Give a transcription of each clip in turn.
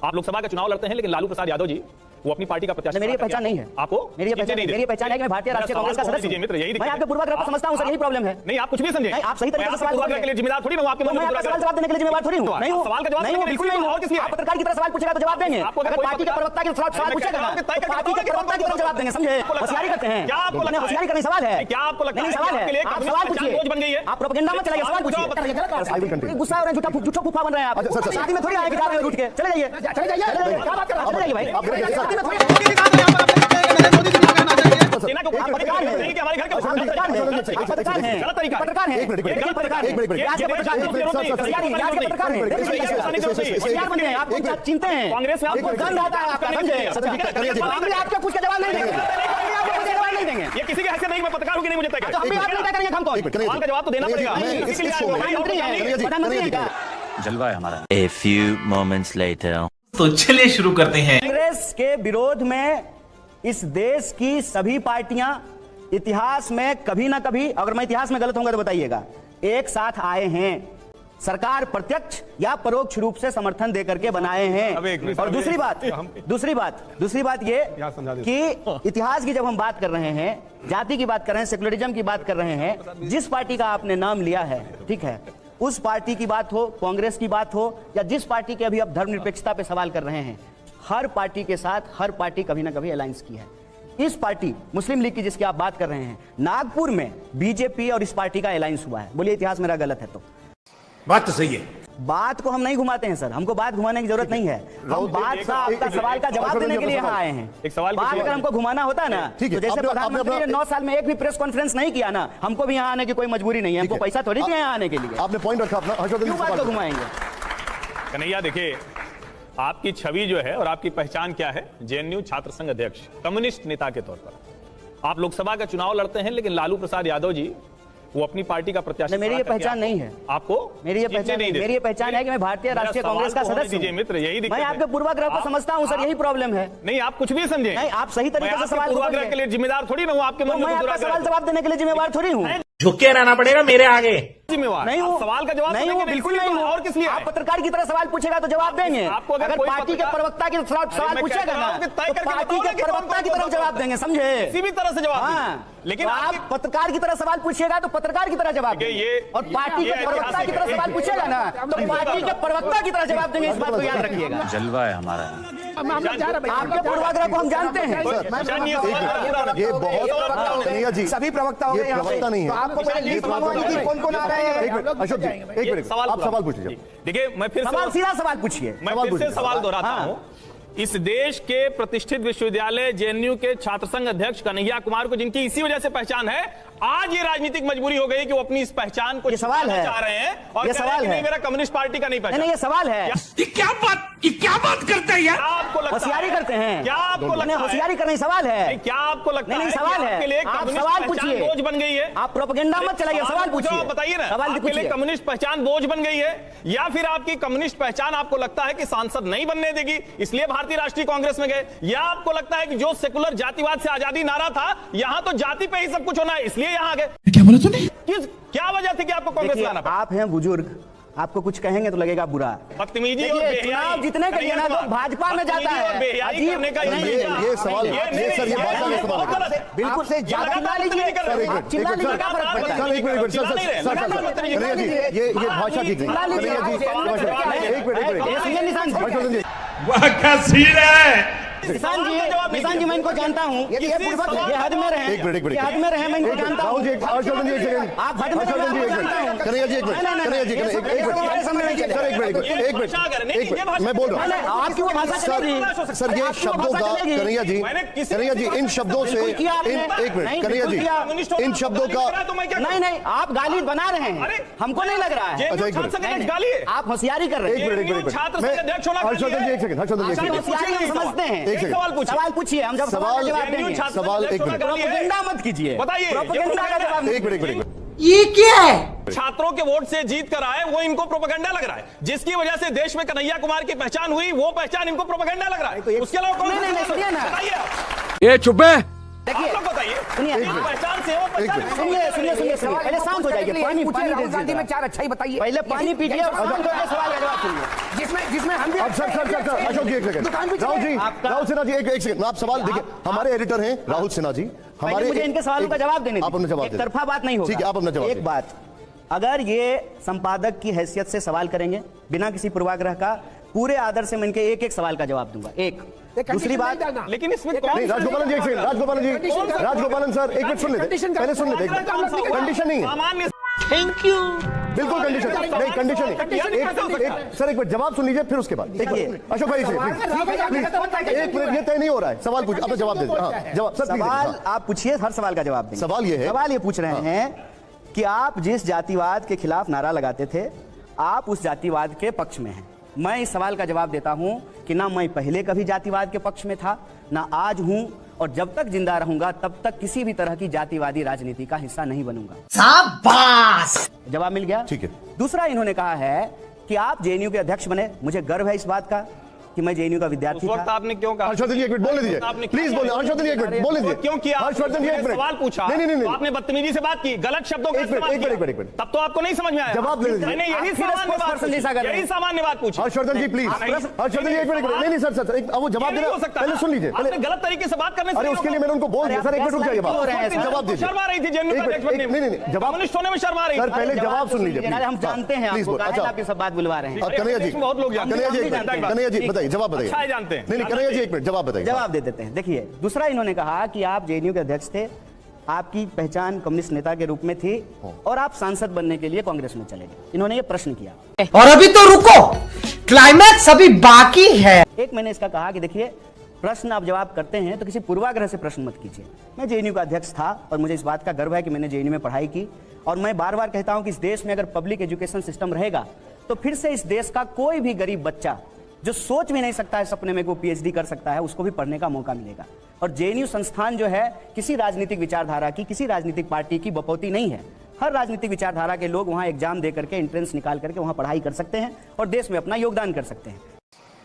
आप लोकसभा का चुनाव लड़ते हैं, लेकिन लालू प्रसाद यादव जी वो अपनी पार्टी का प्रत्याशी। मेरी पहचान नहीं है आपको, मेरी पहचान है कि मैं भारतीय राष्ट्रीय कांग्रेस का सदस्य हूं। मित्र, यही मैं आपके पूर्वाग्रह को समझता हूं सर, यही प्रॉब्लम है। नहीं, आप कुछ भी समझे। आप सही तरीके से सवाल पूर्वाग्रह के लिए जिम्मेदार थोड़ी ना हूं। आपके मैं आपका सवाल जवाब देने के लिए जिम्मेदार थोड़ी हूं। नहीं हूं, सवाल का जवाब नहीं हूं, बिल्कुल नहीं हूं। आप पत्रकार की तरह सवाल पूछेगा तो जवाब देंगे। अगर पार्टी के प्रवक्ता के सवाल पूछेगा ना तो पार्टी के प्रवक्ता की तरह जवाब देंगे, समझे? होशियारी करते हैं। क्या आपको लगता है? होशियारी करने सवाल है। क्या आपको लगता है? नहीं, सवाल है। आप सवाल पूछिए, बन गई है। आप प्रोपेगेंडा मत चलाइए, सवाल पूछिए। गुस्सा हो रहे हैं, झूठा फूफा बन रहे हैं आप। शादी में थोड़ी आए कि जा रहे हैं उठ के चले जाइए, चले जाइए। क्या बात कर रहे हैं? चले जाइए भाई, शादी में थोड़ी। पत्रकार हैं, हमारे घर के पत्रकार हैं, गलत तरीका, पत्रकार हैं, गलत पत्रकार हैं, राज के पत्रकार हैं, राज के पत्रकार हैं, होशियार बन गए, आपको चिंते हैं, कांग्रेस में आपको गंध आता है आपका, समझे? हम भी आपके कुछ का जवाब नहीं देंगे, जवाब नहीं देंगे। ये किसी के हैसियत नहीं, मैं पत्रकार हूं कि नहीं मुझे तय करें। हम भी आप नहीं तय करेंगे, हम कौन? सवाल का जवाब तो देना पड़ेगा। प्रधानमंत्री हैं, प्रधानमंत्री हैं क्या? जलवा है हमारा। A few moments later. तो चलिए शुरू करते हैं। कांग्रेस के विरोध में इस देश की सभी पार्टियां इतिहास में कभी ना कभी, अगर मैं इतिहास में गलत होऊंगा तो बताइएगा, एक साथ आए हैं। सरकार प्रत्यक्ष या परोक्ष रूप से समर्थन देकर के बनाए हैं। और दूसरी बात ये कि इतिहास की जब हम बात कर रहे हैं, जाति की बात कर रहे हैं, सेकुलरिज्म की बात कर रहे हैं, जिस पार्टी का आपने नाम लिया है, ठीक है, उस पार्टी की बात हो, कांग्रेस की बात हो, या जिस पार्टी के अभी आप धर्मनिरपेक्षता पे सवाल कर रहे हैं, हर पार्टी के साथ हर पार्टी कभी ना कभी अलायंस की है। इस पार्टी मुस्लिम लीग की जिसकी आप बात कर रहे हैं, नागपुर में बीजेपी और इस पार्टी का अलायंस हुआ है। बोलिए इतिहास मेरा गलत है तो? बात तो सही है। बात को हम नहीं घुमाते हैं सर, हमको बात घुमाने की जरूरत नहीं है। हम बात का आपका सवाल का जवाब देने के लिए यहाँ आए हैं। एक सवाल बात अगर हमको घुमाना होता ना, तो जैसे प्रधानमंत्री ने 9 साल में एक भी प्रेस कॉन्फ्रेंस नहीं किया ना, हमको भी यहाँ आने की कोई मजबूरी नहीं है। हमको पैसा थोड़ी चाहिए यहाँ आने के लिए। आपने पॉइंट रखा अपना, क्यों बात को घुमाएंगे? कन्हैया देखिए, आपकी छवि जो है और आपकी पहचान क्या है? जेएनयू छात्र संघ अध्यक्ष, कम्युनिस्ट नेता के तौर पर आप लोकसभा का चुनाव लड़ते हैं, लेकिन लालू प्रसाद यादव जी वो अपनी पार्टी का प्रत्याशी। मेरी ये पहचान नहीं है। आपको मेरी ये पहचान है कि मैं भारतीय राष्ट्रीय कांग्रेस का सदस्य हूं। मित्र, यही मैं आपके पूर्वाग्रह को समझता हूं सर, यही प्रॉब्लम है। नहीं, आप कुछ भी समझे। नहीं, आप सही तरीके से सवाल पूर्वाग्रह के लिए जिम्मेदार थोड़ी ना हूं। आपके मन में मैं आपका सवाल जवाब देने के लिए जिम्मेदार थोड़ी हूं। झुके रहना पड़ेगा मेरे आगे। जिम्मेवार नहीं हूं, सवाल का जवाब नहीं हूं, बिल्कुल नहीं हूं। और किस लिए? आप पत्रकार की तरह सवाल पूछेगा तो जवाब देंगे। आपको अगर पार्टी के प्रवक्ता की सवाल पूछेगा ना तो पार्टी के प्रवक्ता की तरफ जवाब देंगे, समझे? किसी भी तरह से जवाब। हाँ, लेकिन आप पत्रकार की तरह सवाल पूछेगा तो पत्रकार की तरह जवाब देंगे, और पार्टी के प्रवक्ता की तरह सवाल पूछेगा ना तो पार्टी के प्रवक्ता की तरह जवाब देंगे। इस बात को याद रखिएगा। जलवा है हमारा। आपके पूर्वाग्रह को हम जानते हैं। ये बहुत कन्हैया जी, सभी प्रवक्ता हो गए, ये प्रवक्ता नहीं है। आपको पहले लिस्ट मंगवानी थी, कौन-कौन आ रहे हैं? अशोक जी, एक मिनट, आप सवाल पूछिए। देखिए, मैं फिर सीधा सवाल पूछिए। मैं फिर से सवाल दोहराता हूं। इस देश के प्रतिष्ठित विश्वविद्यालय जेएनयू के छात्र संघ अध्यक्ष कन्हैया कुमार को, जिनकी इसी वजह से पहचान है, आज ये राजनीतिक मजबूरी हो गई कि वो अपनी इस पहचान को छुपाना चाह रहे हैं और ये सवाल है। मेरा कम्युनिस्ट पार्टी का नहीं पहचान। नहीं, ये सवाल है। ये क्या बात करते हैं यार? आपको लगता है होशियारी करते हैं? क्या आपको लगता है? होशियारी करने सवाल है। क्या आपको लगता है? नहीं, सवाल है। आप सवाल पूछिए, बोझ बन गई है। आप प्रोपेगेंडा मत चलाइए, सवाल पूछिए। बताइए ना, सवाल आपके लिए पूछिए। कम्युनिस्ट पहचान बोझ बन गई है, या फिर आपकी कम्युनिस्ट पहचान आपको लगता है कि सांसद नहीं बनने देगी, इसलिए भारतीय राष्ट्रीय कांग्रेस में गए, या आपको लगता है कि जो सेकुलर जातिवाद से आजादी नारा था, यहां तो जाति पे ही सब कुछ होना है, इसलिए यहां आ गए? क्या बोला तूने? क्या वजह थी कि आपको कांग्रेस लाना पड़ा? आप हैं बुजुर्ग, आपको कुछ कहेंगे तो लगेगा बुरा। बदतमीजी और बेहयाई, चुनाव जीतने के लिए ना लोग भाजपा में जाता है। करने का ये सवाल, ये सर, ये बात का सवाल है। बिल्कुल से चिल्ला लीजिए, आप चिल्ला लीजिए, क्या फर्क पड़ता है? एक मिनट, कन्हैया जी, ये भाषा ठीक नहीं। कन्हैया जी, एक मिनट, वाह क्या सीन है। निशान जी मैं इनको जानता हूँ, ये हद में रहे, एक मिनट, हद में रहे, मैं इनको जानता हूँ। हर्षवर्धन जी, एक सेकंड, आप हद में हर्षवर्धन जी, एक मिनट, कन्हैया जी, एक मिनट, कन्हैया जी, एक मिनट, मैं बोल रहा हूँ। आपकी वो भाषा चलेगी सर, ये शब्दों का, कन्हैया जी, इन शब्दों से, एक मिनट, कन्हैया जी, इन शब्दों का, नहीं, आप गाली बना रहे हैं, हमको नहीं लग रहा है। अच्छा, एक मिनट, आप होशियारी कर रहे हैं। हर्षवर्धन जी, एक सेकंड, हर्षवर्धन जी, होशियारी हम समझते हैं। सवाल पूछिए, हम जब सवाल जवाब देंगे। सवाल, एक मिनट, प्रोपेगेंडा मत कीजिए, बताइए, प्रोपेगेंडा का जवाब। एक मिनट, ये क्या है? छात्रों के वोट से जीत कर आए, वो इनको प्रोपेगेंडा लग रहा है, जिसकी वजह से देश में कन्हैया कुमार की पहचान हुई, वो पहचान इनको प्रोपेगेंडा लग रहा है। उसके अलावा कौन? नहीं, सुनिए ना, बताइए। ये चुप है, देखिए, आप लोग बताइए, सुनिए, एक पहचान से वो पहचान मिनट। सुनिए, पहले शांत हो जाइए, पानी राहुल गांधी में दीजिए। चार अच्छाई बताइए। पहले पानी पीजिए और शांत होकर सवाल का जवाब सुनिए। जिसमें हम भी अब सर अशोक जी एक सेकंड, दुकान पे राहुल जी, आपका- राहुल सिन्हा जी एक सेकंड, आप सवाल देखिए, हमारे एडिटर हैं राहुल सिन्हा जी, पहले मुझे इनके सवालों का जवाब देने आप अपना जवाब एक दे तरफा बात नहीं होगा। ठीक है, आप अपना जवाब एक दें। बात, अगर ये संपादक की हैसियत से सवाल करेंगे बिना किसी पूर्वाग्रह का, पूरे आदर से मैं इनके एक एक सवाल का जवाब दूंगा। एक दूसरी बात, लेकिन इसमें कौन नहीं, राजगोपालन जी एक सेकंड, राजगोपालन सर एक मिनट सुन लेते, पहले सुन लेते, कंडीशन नहीं है, सामान्य बिल्कुल कंडीशन नहीं, कंडीशन नहीं, एक सर एक मिनट जवाब सुन लीजिए, फिर उसके बाद देखिए, अशोक भाई से प्लीज, एक मिनट, ये तय नहीं हो रहा है, सवाल पूछिए, अपना जवाब दे दीजिए। हाँ, जवाब सर, प्लीज, सवाल हाँ। आप पूछिए, हर सवाल का जवाब देंगे। सवाल ये है, सवाल ये पूछ रहे हैं कि आप जिस जातिवाद के खिलाफ नारा लगाते थे, आप उस जातिवाद के पक्ष में हैं। मैं इस सवाल का जवाब देता हूं कि ना मैं पहले कभी जातिवाद के पक्ष में था, ना आज हूं, और जब तक जिंदा रहूंगा तब तक किसी भी तरह की जातिवादी राजनीति का हिस्सा नहीं बनूंगा। शाबाश! जवाब मिल गया। ठीक है। दूसरा, इन्होंने कहा है कि आप जेएनयू के अध्यक्ष बने। मुझे गर्व है इस बात का कि मैं जेएनयू का विद्यार्थी उस वक्त था। आपने क्यों कहा? हर्षवर्धन जी एक मिनट बोलने दीजिए, आपने प्लीज बोले, हर्षवर्धन जी एक मिनट बोलने दीजिए, क्यों किया? हर्षवर्धन जी एक मिनट सवाल पूछा, नहीं नहीं तो नहीं, आपने बदतमीजी से बात की, गलत शब्दों का एक मिनट, इस्तेमाल एक मिनट, किया। एक मिनट। तब तो आपको नहीं समझ में आया। जवाब ले लीजिए। मैंने यही आप फिर सामान्य बात स्पोर्ट्स पर्सन जैसा कर पूछी, रहे यही हैं। सामान्य बात पूछी। हर्षवर्धन जी प्लीज, हर्षवर्धन जी एक मिनट, नहीं नहीं सर एक अब वो जवाब ये देना, नहीं हो सकता पहले ना। सुन लीजिए, आपने गलत तरीके से बात करने से अरे नहीं उसके लिए होगा। मैंने उनको बोल दिया सर, एक मिनट रुक जाइए, क्यों हो रहे हैं बात सर? जवाब दीजिए, शर्मा रही थी जेएनयू एक का अध्यक्ष मिनट, बनने में। नहीं जवाब, कम्युनिस्ट होने में शर्मा रही सर थी। पहले जवाब सुन लीजिए, अरे हम जानते हैं प्लीज आपको, बोल, काहे आपके सब बात बुलवा रहे हैं। अब कन्हैया जी, बहुत लोग जानते हैं। कन्हैया जी एक हम मिनट, जानते हैं। कन्हैया जी बताइए, जवाब बताइए। अच्छा है, जानते हैं। नहीं कन्हैया जी एक मिनट जवाब बताइए। जवाब दे देते हैं। देखिए, दूसरा, इन्होंने कहा कि आप जेएनयू के अध्यक्ष थे, आपकी पहचान कम्युनिस्ट नेता के रूप में थी और आप सांसद बनने के लिए कांग्रेस में चले गए। इन्होंने ये प्रश्न किया। और अभी तो रुको, क्लाइमैक्स अभी बाकी है। एक मैंने इसका कहा कि देखिए, प्रश्न आप जवाब करते हैं तो किसी पूर्वाग्रह से प्रश्न मत कीजिए। मैं जेएनयू का अध्यक्ष था और मुझे इस बात का गर्व है कि मैंने जेएनयू में पढ़ाई की, और मैं बार बार कहता हूं कि इस देश में अगर पब्लिक एजुकेशन सिस्टम रहेगा तो फिर से इस देश का कोई भी गरीब बच्चा जो सोच भी नहीं सकता है सपने में को पीएचडी कर सकता है, उसको भी पढ़ने का मौका मिलेगा। और जेएनयू संस्थान जो है किसी राजनीतिक विचारधारा की, किसी राजनीतिक पार्टी की बपौती नहीं है। हर राजनीतिक विचारधारा के लोग वहां एग्जाम दे करके, एंट्रेंस निकाल करके वहां पढ़ाई कर सकते हैं और देश में अपना योगदान कर सकते हैं।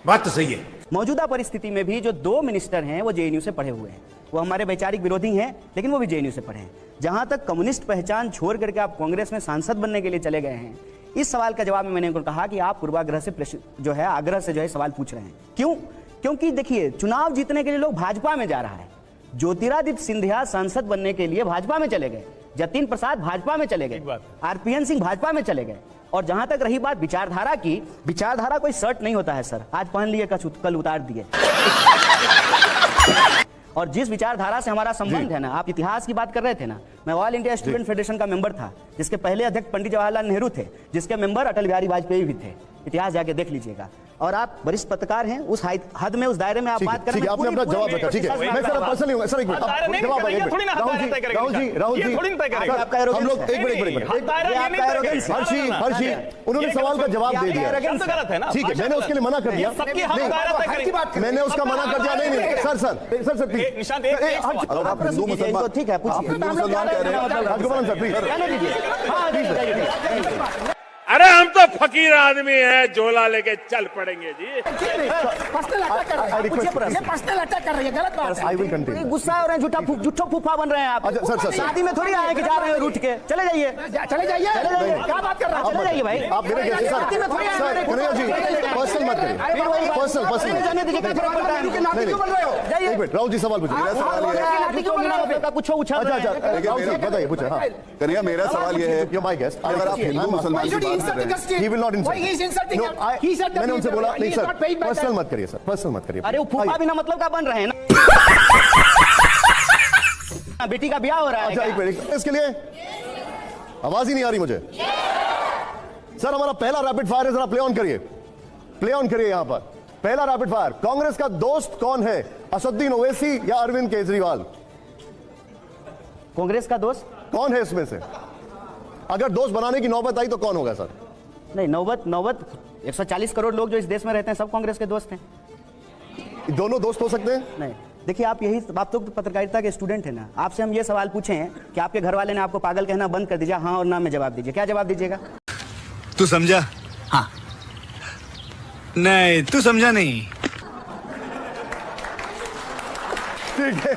बात तो सही है। मौजूदा परिस्थिति में भी जो 2 मिनिस्टर हैं वो जेएनयू से पढ़े हुए हैं। वो हमारे वैचारिक विरोधी हैं, लेकिन वो भी जेएनयू से पढ़े हैं। जहां तक कम्युनिस्ट पहचान छोड़ करके आप कांग्रेस में सांसद बनने के लिए चले गए हैं, इस सवाल का जवाब में मैंने उनको कहा कि आप पूर्वाग्रह से प्रश्न जो है, आग्रह से जो है सवाल पूछ रहे हैं। क्यों? क्योंकि देखिए, चुनाव जीतने के लिए लोग भाजपा में जा रहा है। ज्योतिरादित्य सिंधिया सांसद बनने के लिए भाजपा में चले गए, जतिन प्रसाद भाजपा में चले गए, आरपीएन सिंह भाजपा में चले गए। और जहां तक रही बात विचारधारा की, विचारधारा कोई शर्ट नहीं होता है सर, आज पहन लिए कल उतार दिए। और जिस विचारधारा से हमारा संबंध है ना, आप इतिहास की बात कर रहे थे ना, मैं ऑल इंडिया स्टूडेंट फेडरेशन का मेंबर था, जिसके पहले अध्यक्ष पंडित जवाहरलाल नेहरू थे, जिसके मेंबर अटल बिहारी वाजपेयी भी थे। इतिहास जाके देख लीजिएगा। और आप वरिष्ठ पत्रकार हैं, उस हद में, उस दायरे में आप बात कर रहे हैं। आपने अपना जवाब रखा, ठीक है। मैं सर पर्सनल नहीं हूं सर, एक मिनट जवाब राहुल जी, हम लोग एक मिनट हर्षी उन्होंने सवाल का जवाब दे दिया, ठीक है, मैंने उसके लिए मना कर दिया, मैंने उसका मना कर दिया। नहीं सर प्लीज, आप हिंदू मुसलमान, ठीक है, पूछिए। राजगोपालन सर प्लीज, अरे हम तो फकीर आदमी हैं, झोला लेके चल पड़ेंगे जी। पर्सनल अटैक कर रही है, गलत बात है। I will continue. गुस्सा हो रहे हैं, झूठा फूफा बन रहे हैं आप। अच्छा, सर। शादी में थोड़ी आए कि जा रहे हैं रूठ के, चले जाइए। क्या बात कर रहे हैं? चले जाइए भाई। आप मेरे जैसे शादी में थोड़ी आए सर, कन्हैया जी पर्सनल मत करिए, पर्सनल जाने दीजिए, क्या फर्क पड़ता है? जाइए। एक मिनट राहुल जी सवाल पूछिए। मेरा सवाल ये है, कुछ उछल रहे हैं। राहुल जी बताइए, पूछे। हाँ कन्हैया, मेरा सवाल ये है, योर माय गेस्ट, अगर आप हिंदू मुसलमान की बात कर रहे हैं, he will not insult. No, मैंने उनसे बोला नहीं सर, पर्सनल मत करिए सर, पर्सनल मत करिए। अरे वो फूफा बिना मतलब का बन रहे हैं ना। बेटी का ब्याह हो रहा है। अच्छा एक मिनट, इसके लिए आवाज ही नहीं आ रही मुझे। सर हमारा पहला रैपिड फायर है, जरा प्ले ऑन करिए यहां पर। पहला रैपिड फायर, कांग्रेस का दोस्त कौन है, असदुद्दीन ओवैसी या अरविंद केजरीवाल? कांग्रेस का दोस्त कौन है इसमें से? अगर दोस्त बनाने की नौबत आई तो कौन होगा सर? नहीं, नौबत 140 करोड़ लोग जो इस देश में रहते हैं सब कांग्रेस के दोस्त हैं। दोनों दोस्त हो सकते हैं? नहीं, देखिए आप तो पत्रकारिता के स्टूडेंट हैं ना, आपसे हम ये सवाल पूछे हैं कि आपके घर वाले ने आपको पागल कहना बंद कर दीजिए, हाँ और ना में जवाब दीजिए, क्या जवाब दीजिएगा? तू समझा? हाँ। नहीं, तू समझा नहीं। ठीक है,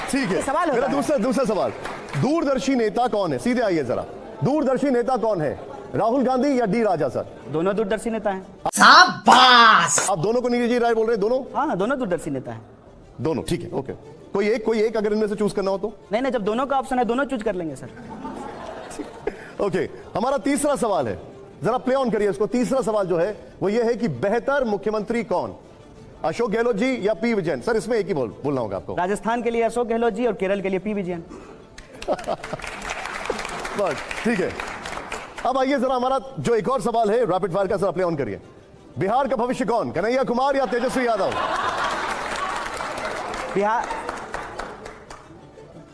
ठीक है, सवाल मेरा होता है। दूसरा सवाल, दूरदर्शी नेता कौन है? सीधे आइए जरा, दूरदर्शी नेता कौन है? राहुल गांधी या डी राजा? सर दोनों दूरदर्शी नेता हैं। आप दोनों को निजी राय बोल रहे हैं? दोनों? हाँ, दोनों दूरदर्शी नेता हैं। दोनों, ठीक है, ओके। कोई एक अगर इनमें से चूज करना हो तो? नहीं, जब दोनों का ऑप्शन है दोनों चूज कर लेंगे सर। ओके, हमारा तीसरा सवाल है, जरा प्ले ऑन करिए इसको। तीसरा सवाल जो है वो ये है कि बेहतर मुख्यमंत्री कौन, अशोक गहलोत जी या पी विजयन? सर इसमें एक ही बोलना होगा आपको। राजस्थान के लिए अशोक गहलोत जी और केरल के लिए पी विजयन। बस ठीक है। अब आइए जरा हमारा जो एक और सवाल है रैपिड फायर का, जरा प्ले ऑन करिए। बिहार का भविष्य कौन, कन्हैया कुमार या तेजस्वी यादव? बिहार,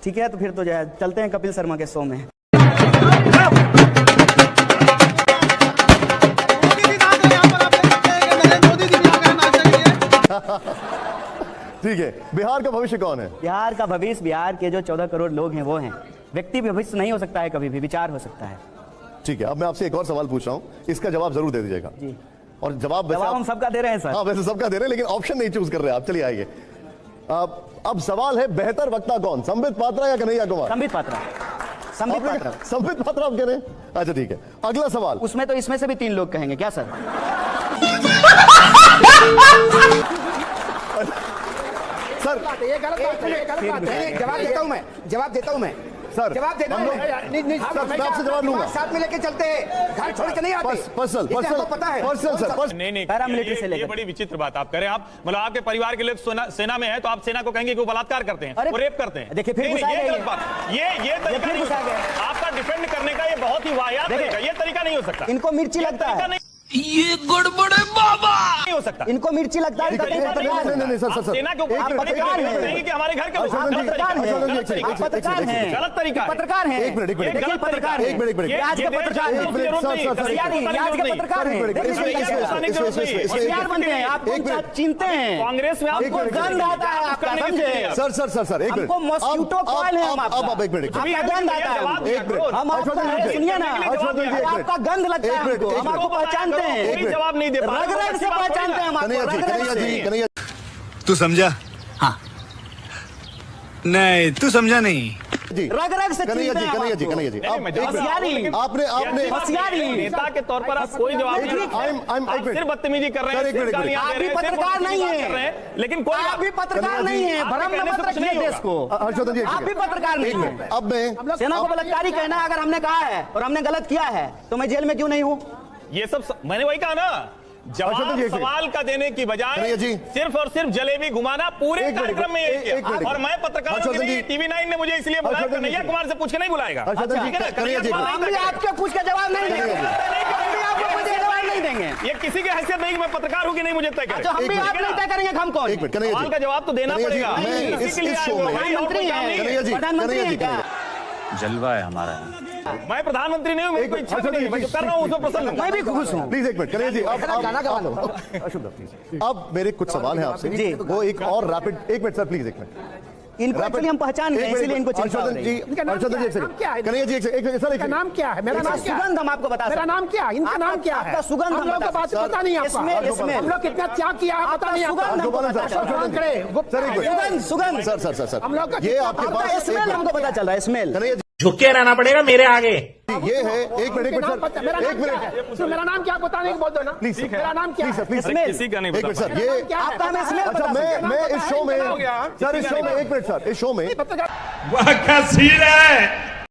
ठीक है, तो फिर तो जो है चलते हैं कपिल शर्मा के शो में। ठीक है, बिहार का भविष्य कौन है? बिहार का भविष्य, बिहार के जो 14 करोड़ लोग हैं वो हैं। व्यक्ति भविष्य नहीं हो सकता है, कभी भी विचार हो सकता है। ठीक है, अब मैं आपसे एक और सवाल पूछ रहा हूं, इसका जवाब जरूर दे दीजिएगा जी। और जवाब हम सबका दे रहे हैं सर। हाँ, वैसे सबका दे रहे हैं, लेकिन ऑप्शन नहीं चूज कर रहे आप। चलिए आइए, अब सवाल है बेहतर वक्ता कौन, संबित पात्रा या कन्हैया कुमार? संबित पात्रा। संबित पात्रा। संबित पात्रा आप कह रहे हैं? अच्छा ठीक है, अगला सवाल। उसमें तो इसमें से भी 3 लोग कहेंगे क्या सर? सर ये गलत बात है, ये गलत बात है। जवाब देता हूं मैं सर, जवाब देता हूं। मैं आपसे जवाब लूंगा। साथ में लेके चलते हैं, घर छोड़ के नहीं आते। पर्सनल पता है पर्सनल सर, नहीं, पैरामिलिट्री से ये लेकर। बड़ी विचित्र बात आप करें। आप मतलब आपके परिवार के लोग सेना में है तो आप सेना को कहेंगे कि वो बलात्कार करते हैं, अरे, वो रेप करते हैं। देखिए, फिर नहीं, घुसा ये गए गलत ये। बात। ये तरीका फिर नहीं हो घुसा गए। सकता। आपका डिफेंड करने का ये बहुत ही वाहियात देखिए, तरीका, ये तरीका नहीं हो सकता। इनको मिर्ची लगता है। ये गड़बड़े बाबा नहीं हो सकता। इनको मिर्ची लगता है। नहीं सर, सेना के ऊपर आप पत्रकार हैं। कि हमारे घर के आप पत्रकार हैं। आप पत्रकार हैं। गलत तरीका है। पत्रकार हैं। एक मिनट, एक मिनट, देखिए, गलत पत्रकार तरीका हैं। एक मिनट, ये आज के पत्रकार हैं। आज के पत्रकार हैं। होशियार बनते हैं, आपको चिनते हैं। कांग्रेस में आपको गंध आता है आपका, समझे? सर एक मिनट, हमको मॉस्किटो कॉइल है। हम आपका, अब एक मिनट, आपका गंध आता है। एक मिनट, हम आपका, सुनिए ना, आपका गंध लगता है हमको। हम आपको पहचानते हैं। जवाब नहीं दे पा रग रग से पहचानते हैं हम आपको। कन्हैया तू समझा? हाँ। नहीं, तू समझा नहीं। जी, रग रग से कन्हैया जी, कन्हैया जी, होशियारी, आपने होशियारी। नेता के तौर पर आप कोई जवाब नहीं दे रहे हैं। आप सिर्फ बदतमीजी कर रहे हैं, सिर्फ गालियां आप दे भी रहे हैं, सिर्फ पत्रकार नहीं बात कर रहे है, हैं, लेकिन कोई आप भी पत्रकार नहीं है। भ्रम में मत रखिए देश को। हर्षवर्धन जी, आप भी पत्रकार नहीं है। अब मैं सेना को बलात्कारी कहना अगर हमने कहा है और हमने गलत किया है तो मैं जेल में क्यों नहीं हूँ? ये सब मैंने वही कहा ना, जवाब सवाल का देने की बजाय सिर्फ और सिर्फ जलेबी घुमाना पूरे कार्यक्रम में ये किया। और मैं पत्रकारों के लिए टीवी9 ने मुझे इसलिए बुलाया, कन्हैया कुमार से पूछ के नहीं बुलाएगा। हम भी आपके पूछ के जवाब नहीं देंगे। हम भी आपको पूछ के जवाब नहीं देंगे। ये किसी की हैसियत नहीं कि मैं पत्रकार हूँ कि नहीं मुझे तय करें। हम भी आप नहीं तय करेंगे। हम कौन? सवाल का जवाब तो देना पड़ेगा। प्रधानमंत्री हैं, प्रधानमंत्री हैं क्या? जलवा है हमारा। मैं प्रधानमंत्री नहीं हूँ, मेरी कोई इच्छा नहीं है, मैं जो कर रहा हूँ उसमें प्रसन्न हूँ। मैं भी खुश हूँ। प्लीज एक मिनट, कन्हैया जी, अब मेरे कुछ सवाल हैं आपसे जी, वो एक और रैपिड। एक मिनट सर, प्लीज एक मिनट। इनको एक्चुअली हम पहचान गए, इसलिए इनको चिंता हो रही है। हर्षवर्धन जी, एक सेकंड। कन्हैया जी, एक सेकंड सर, इनका नाम क्या है? मेरा नाम क्या है? सुगंध हम आपको बता सकते हैं। मेरा नाम क्या है? इनका नाम क्या है? आपका सुगंध हम लोग को बात पता नहीं आपका। हम लोग कितना त्याग किया है पता नहीं आपका। सुगंध सर हम लोग ये आपके पास स्मेल हमको पता चल रहा है। स्मेल झुके रहना पड़ेगा मेरे आगे। ये है। एक मिनट सर, एक मिनट, मेरा नाम क्या बताने को बोल दो ना प्लीज। मेरा नाम क्या है? किसी का नहीं एक मिनट सर, ये आपका हमें स्मेल अच्छा, मैं इस शो में सर, इस शो में एक मिनट सर, इस शो में वह क्या सीन है।